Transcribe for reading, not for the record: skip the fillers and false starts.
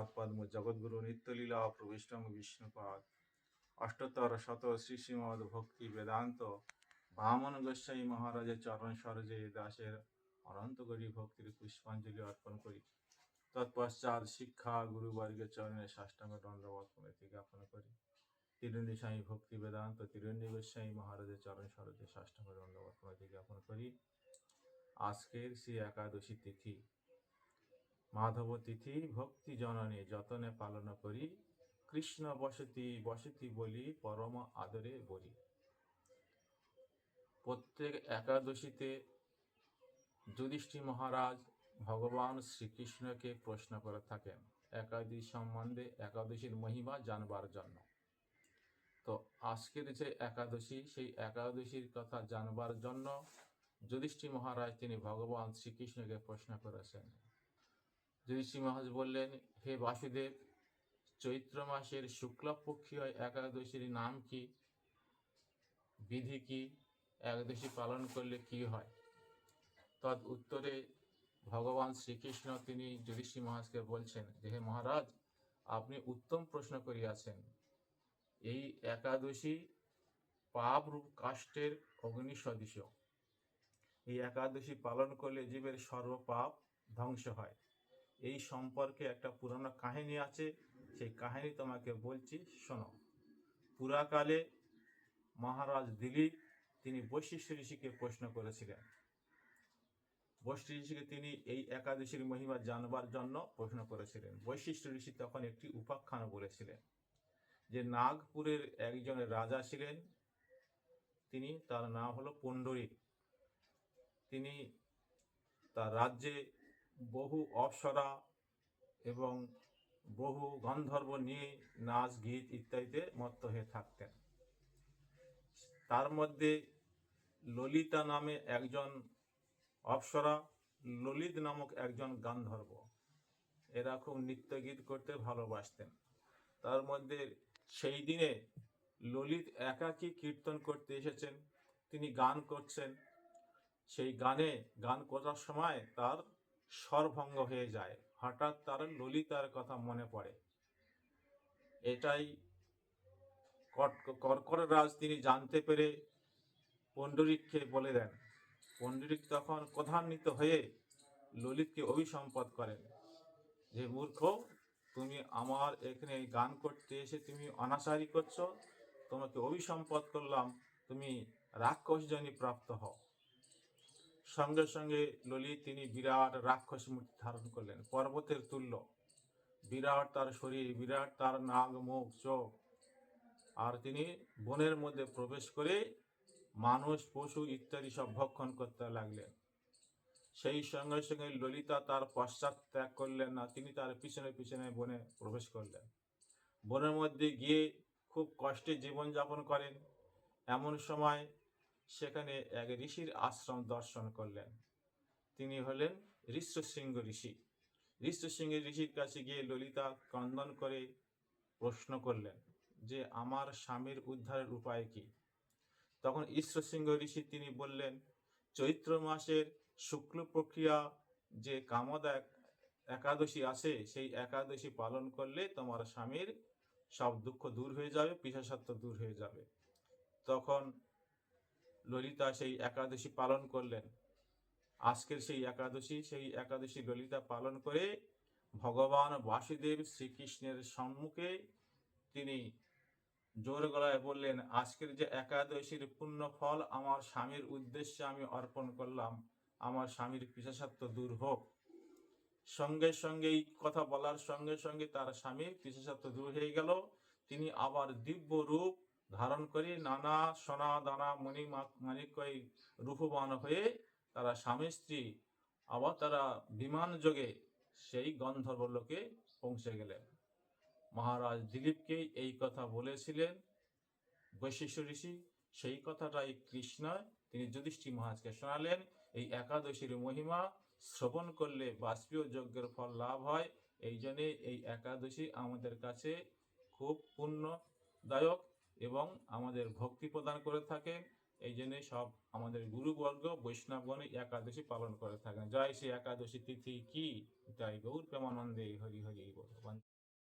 পাদ পদ্ম জগদ্গুরু নিত্যলীলা প্রবিষ্টং বিষ্ণুপাদ অষ্টোত্তর শত শ্রী শ্রীমদ ভক্তি বেদান্ত বামন গোস্বামী মহারাজের চরণ সরোজে দাসের অনন্ত করি ভক্তির পুষ্পাঞ্জলি অর্পণ করি। তৎপশ্চাৎ শিক্ষা গুরুবর্গের চরণে সাষ্টাঙ্গ দণ্ডবত প্রণতি জ্ঞাপন করি। তিরুন্ডি স্বামী ভক্তি বেদান্ত তিরুন্ডি গোস্বামী মহারাজের চরণ সরোজে সাষ্টাঙ্গ দণ্ডবত প্রণতি জ্ঞাপন করি। আজকের শ্রী একাদশী তিথি মাধব তিথি ভক্তি জননী যতনে পালন করি, কৃষ্ণ বসতি বসতি বলি পরম আদরে বলি। প্রত্যেক একাদশীতে যুধিষ্ঠির মহারাজ ভগবান শ্রীকৃষ্ণকে প্রশ্ন করে থাকেন একাদশী সম্বন্ধে, একাদশীর মহিমা জানবার জন্য। তো আজকের যে একাদশী, সেই একাদশীর কথা জানবার জন্য যুধিষ্ঠির মহারাজ তিনি ভগবান শ্রীকৃষ্ণকে প্রশ্ন করেছেন। যুধিষ্ঠির মহারাজ বললেন, হে বাসুদেব, চৈত্র মাসের শুক্লপক্ষীয় একাদশীর নাম কি, বিধি কি, একাদশী পালন করলে কি হয়? তদ উত্তরে ভগবান শ্রীকৃষ্ণ তিনি যুধিষ্ঠির মহারাজকে বলছেন যে, হে মহারাজ, আপনি উত্তম প্রশ্ন করিয়াছেন। এই একাদশী পাপ রূপ কাষ্টের অগ্নি সদৃশ। এই একাদশী পালন করলে জীবের সর্বপাপ ধ্বংস হয়। এই সম্পর্কে একটা পুরানো কাহিনী আছে, সেই কাহিনী তোমাকে বলছি, শোনো। পুরাকালে মহারাজ দিলীপ তিনি বৈশিষ্ট্য ঋষিকে প্রশ্ন করেছিলেন। বৈশিষ্ট্য ঋষিকে তিনি এই একাদশীর মহিমা জানবার জন্য প্রশ্ন করেছিলেন। বৈশিষ্ট্য ঋষি তখন একটি উপাখ্যান বলেছিলেন যে নাগপুরের একজন রাজা ছিলেন, তিনি তার নাম হলো পুণ্ডরীক। তিনি তার রাজ্যে বহু অপ্সরা এবং বহু গন্ধর্ব নিয়ে নাচ গীত ইত্যাদিতে মত্ত হয়ে থাকতেন। তার মধ্যে ললিতা নামে একজন অপ্সরা, ললিত নামক একজন গান্ধর্ব, এরা খুব নৃত্য গীত করতে ভালোবাসতেন। তার মধ্যে সেই দিনে ললিত একাকী কীর্তন করতে এসেছেন, তিনি গান করছেন। সেই গান করার সময় তার স্বরভঙ্গ হয়ে যায়, হঠাৎ তার ললিতার কথা মনে পড়ে। এটাই কর্কট রাজ তিনি জানতে পেরে পুণ্ডরীককে বলে দেন। পুণ্ডরীক তখন ক্রোধান্বিত হয়ে ললিতকে অভিসম্পাত করেন যে, মূর্খ, তুমি আমার এখানে গান করতে এসে তুমি অনাচারী করছো, তোমাকে অভিসম্পাত করলাম, তুমি রাক্ষসজনী প্রাপ্ত হও। সঙ্গে সঙ্গে ললিত তিনি বিরাট রাক্ষস মূর্তি ধারণ করলেন, পর্বতের তুল্য, বিরাট তার শরীর, বিরাট তার নাগ মুখ চোখ। আর তিনি বনের মধ্যে প্রবেশ করে মানুষ পশু ইত্যাদি সব ভক্ষণ করতে লাগলেন। সেই সঙ্গে সঙ্গে ললিতা তার পশ্চাৎ ত্যাগ করলেন না, তিনি তার পিছনে পিছনে বনে প্রবেশ করলেন। বনের মধ্যে গিয়ে খুব কষ্টে জীবনযাপন করেন। এমন সময় সেখানে এক ঋষির আশ্রম দর্শন করলেন। তিনি হলেন ঋষ্যশৃঙ্গ ঋষি। ঋষ্যশৃঙ্গ ঋষির কাছে গিয়ে ললিতা ক্রন্দন করে প্রশ্ন করলেন যে, আমার স্বামীর উদ্ধারের উপায় কি? তখন ঋষ্যশৃঙ্গ ঋষি তিনি বললেন, চৈত্র মাসের শুক্ল প্রক্রিয়া যে কামদা একাদশী আছে, সেই একাদশী পালন করলে তোমার স্বামীর সব দুঃখ দূর হয়ে যাবে, পিশাচত্ব দূর হয়ে যাবে। তখন ললিতা সেই একাদশী পালন করলেন। আজকের সেই একাদশী ললিতা পালন করে ভগবান বাসুদেব শ্রীকৃষ্ণের সম্মুখে তিনি জোর গলায় বললেন, আজকের যে একাদশীর পুণ্য ফল আমার স্বামীর উদ্দেশ্যে আমি অর্পণ করলাম, আমার স্বামীর পিশাচত্ব দূর হোক। সঙ্গে সঙ্গে এই কথা বলার সঙ্গে সঙ্গে তার স্বামীর পিশাচত্ব দূর হয়ে গেল। তিনি আবার দিব্য রূপ ধারণ করে নানা সোনা দানা মাণিক্যই রূপবান হয়ে তারা স্বামী স্ত্রী আবার তারা বিমান যোগে সেই গন্ধর্ব লোকে পৌঁছে গেলেন। মহারাজ দিলীপকে এই কথা বলেছিলেন বৈশিষ্ট্য ঋষি, সেই কথাটাই কৃষ্ণ তিনি যুধিষ্ঠির মহারাজকে শোনালেন। এই একাদশীর মহিমা শ্রবণ করলে বাষ্পীয় যজ্ঞের ফল লাভ হয়। এই জন্যে এই একাদশী আমাদের কাছে খুব পুণ্যদায়ক এবং আমাদের ভক্তি প্রদান করে থাকেন। এই জন্যে সব আমাদের গুরুবর্গ বৈষ্ণবগণ একাদশী পালন করে থাকেন। জয় শ্রী একাদশী তিথি কি, জয় গৌর প্রেমানন্দে, হরি হরি বল।